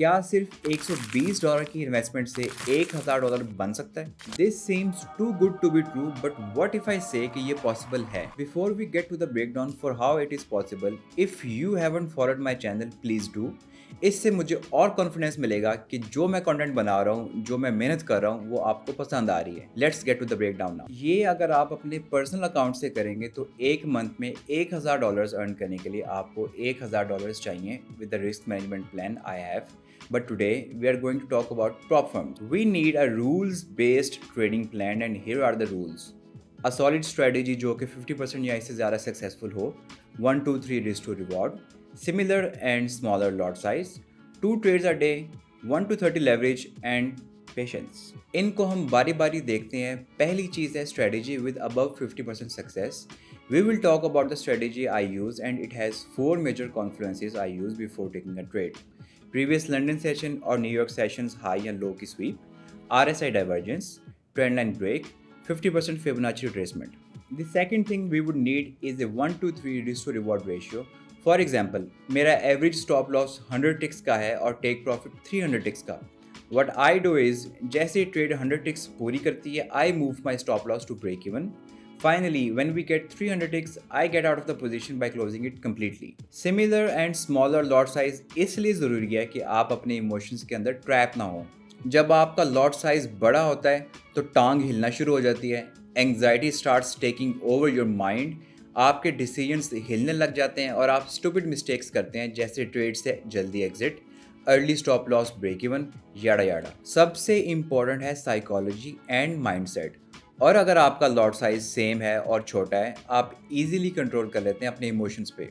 क्या सिर्फ $120 की इन्वेस्टमेंट से $1000 बन सकता है? This seems too good to be true, but what if I say कि ये पॉसिबल है? Before we get to the breakdown for how it is possible, if you haven't followed my channel please do. इससे मुझे और confidence मिलेगा कि जो मैं कंटेंट बना रहा हूँ, जो मैं मेहनत कर रहा हूँ, वो आपको पसंद आ रही है। Let's get to the breakdown now. ये अगर आप अपने पर्सनल अकाउंट से करेंगे तो एक मंथ में $1000 अर्न करने के लिए आपको $1000 चाहिए with the risk management plan I have. But today we are going to talk about prop firms. We need a rules-based trading plan, and here are the rules. A solid strategy जो कि 50% या इससे ज़्यादा successful हो, 1 2 3 risk to reward, similar and smaller lot size, 2 trades a day, 1 to 30 leverage and patience. इनको हम बारी बारी देखते हैं। पहली चीज़ है strategy with above 50% success. We will talk about the strategy I use and it has 4 major confluences I use before taking a trade. Previous London session और New York sessions high and low की sweep, RSI divergence, trend line break, 50% Fibonacci retracement. The second thing we would need is a 1 to 3 risk to reward ratio. For example, मेरा average stop loss 100 ticks का है और take profit 300 ticks का। What I do is, जैसे ही trade 100 ticks पूरी करती है, I move my stop loss to break even. Finally, when we get 300 ticks, I get out of the position by closing it completely. Similar and smaller lot size इसलिए ज़रूरी है कि आप अपने इमोशंस के अंदर ट्रैप ना हो। जब आपका लॉट साइज बड़ा होता है तो टांग हिलना शुरू हो जाती है, anxiety starts taking over your mind, आपके डिसीजंस हिलने लग जाते हैं और आप स्टूपिड मिस्टेक्स करते हैं, जैसे ट्रेड से जल्दी exit, early stop loss, break even, yada yada. सबसे इम्पॉर्टेंट है साइकोलॉजी एंड माइंडसेट। और अगर आपका लॉट साइज सेम है और छोटा है, आप इजीली कंट्रोल कर लेते हैं अपने इमोशंस पे।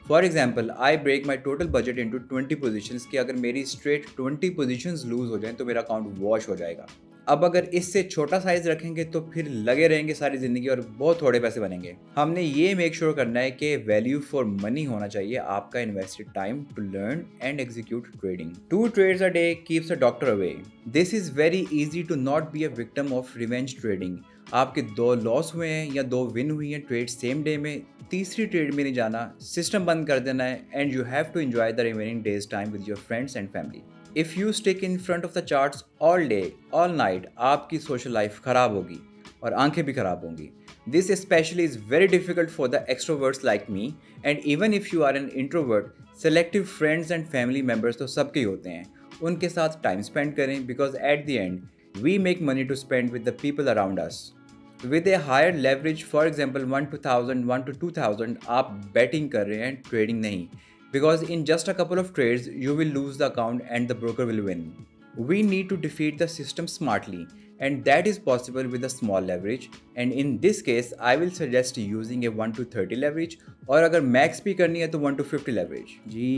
For example, I break my total budget into 20 positions कि अगर मेरी स्ट्रेट 20 पोजिशंस लूज हो जाएं तो मेरा अकाउंट वॉश हो जाएगा। अब अगर इससे छोटा साइज रखेंगे तो फिर लगे रहेंगे सारी जिंदगी और बहुत थोड़े पैसे बनेंगे। हमने ये मेक श्योर करना है कि वैल्यू फॉर मनी होना चाहिए आपका invested time to learn and execute trading. 2 trades a day keeps a doctor away. This is very easy to not be a victim of revenge trading. आपके 2 loss हुए हैं या 2 विन हुई हैं trade same day में, तीसरी trade में नहीं जाना, सिस्टम बंद कर देना है, and you have to enjoy the remaining days time with your friends and family. If you stick in front of the charts all day all night, आपकी सोशल लाइफ खराब होगी और आंखें भी खराब होंगी। This specially is very difficult for the extroverts like me, and even if you are an introvert, selective friends and family members तो सबके ही होते हैं। उनके साथ टाइम स्पेंड करें, because at the end we make money to spend with the people around us. With a higher leverage, for example 1 to 1000, 1 to 2000, आप batting कर रहे हैं, ट्रेडिंग नहीं, because in just a couple of trades you will lose the account and the broker will win. We need to defeat the system smartly, and that is possible with a small leverage, and in this case I will suggest using a 1 to 30 leverage, और अगर max भी करनी है तो 1 to 50 leverage। Ji,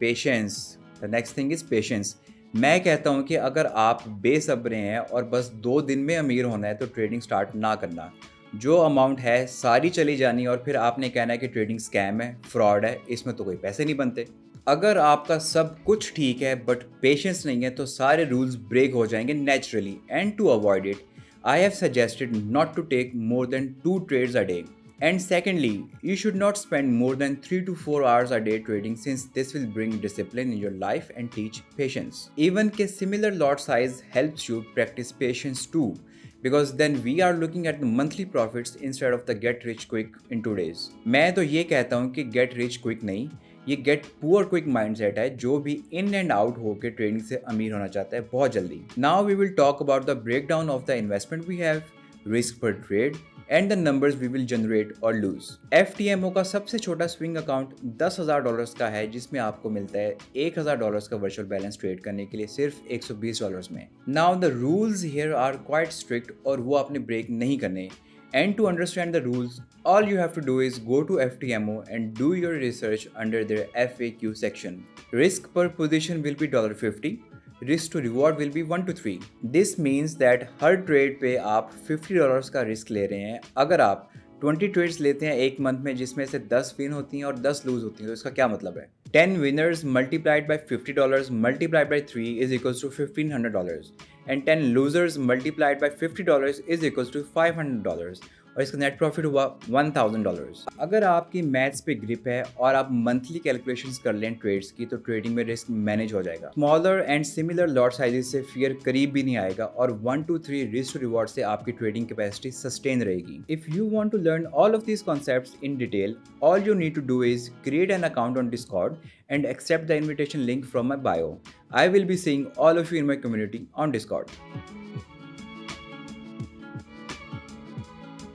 patience, the next thing is patience। मैं कहता हूँ कि अगर आप बेसब्रे हैं और बस 2 दिन में अमीर होना है तो ट्रेडिंग स्टार्ट ना करना। जो अमाउंट है सारी चली जानी और फिर आपने कहना है कि ट्रेडिंग स्कैम है, फ्रॉड है, इसमें तो कोई पैसे नहीं बनते। अगर आपका सब कुछ ठीक है बट पेशेंस नहीं है तो सारे रूल्स ब्रेक हो जाएंगे naturally, and to avoid it I have suggested not to take more than 2 trades a day. And secondly, you should not spend more than 3 to 4 hours a day trading, since this will bring discipline in your life and teach patience. Even a similar lot size helps you practice patience too, because then we are looking at the monthly profits instead of the get rich quick in 2 days. मैं तो ये कहता हूँ कि get rich quick नहीं, ये gate poor quick mindset है जो भी इन एंड आउट होकर ट्रेडिंग से अमीर होना चाहता है बहुत जल्दी। Now we will talk about the breakdown of the investment we have, risk पर trade and the numbers we will generate और लूज। FTMO का सबसे छोटा स्विंग अकाउंट $10,000 का है, जिसमें आपको मिलता है $1,000 का वर्चुअल बैलेंस ट्रेड करने के लिए सिर्फ $120 में। Now the rules here are quite strict और वो आपने ब्रेक नहीं करने। And to understand the rules, all you have to do is go to FTMO and do your research under their FAQ section. Risk per position will be $50. Risk to reward will be 1 to 3. This means that her trade पे आप $50 का risk ले रहे हैं। अगर आप 20 trades लेते हैं एक मंथ में, जिसमें से 10 विन होती हैं और 10 लूज होती हैं, तो इसका क्या मतलब है? 10 winners multiplied by $50 multiplied by 3 is equals to $1,500, and 10 losers multiplied by $50 is equals to $500. और इसका नेट प्रॉफिट हुआ $1000। अगर आपकी मैथ्स पे ग्रिप है और आप मंथली कैलकुलेशंस कर लें ट्रेड्स की, तो ट्रेडिंग में रिस्क मैनेज हो जाएगा। Smaller and similar lot sizes से फियर करीब भी नहीं आएगा और 1 to 3 रिस्क टू रिवॉर्ड से आपकी ट्रेडिंग कैपेसिटी सस्टेन रहेगी। If you want to learn all of these concepts in detail, all you need to do is create an account on Discord and accept the invitation link from my bio. I will be seeing all of you in my community on Discord.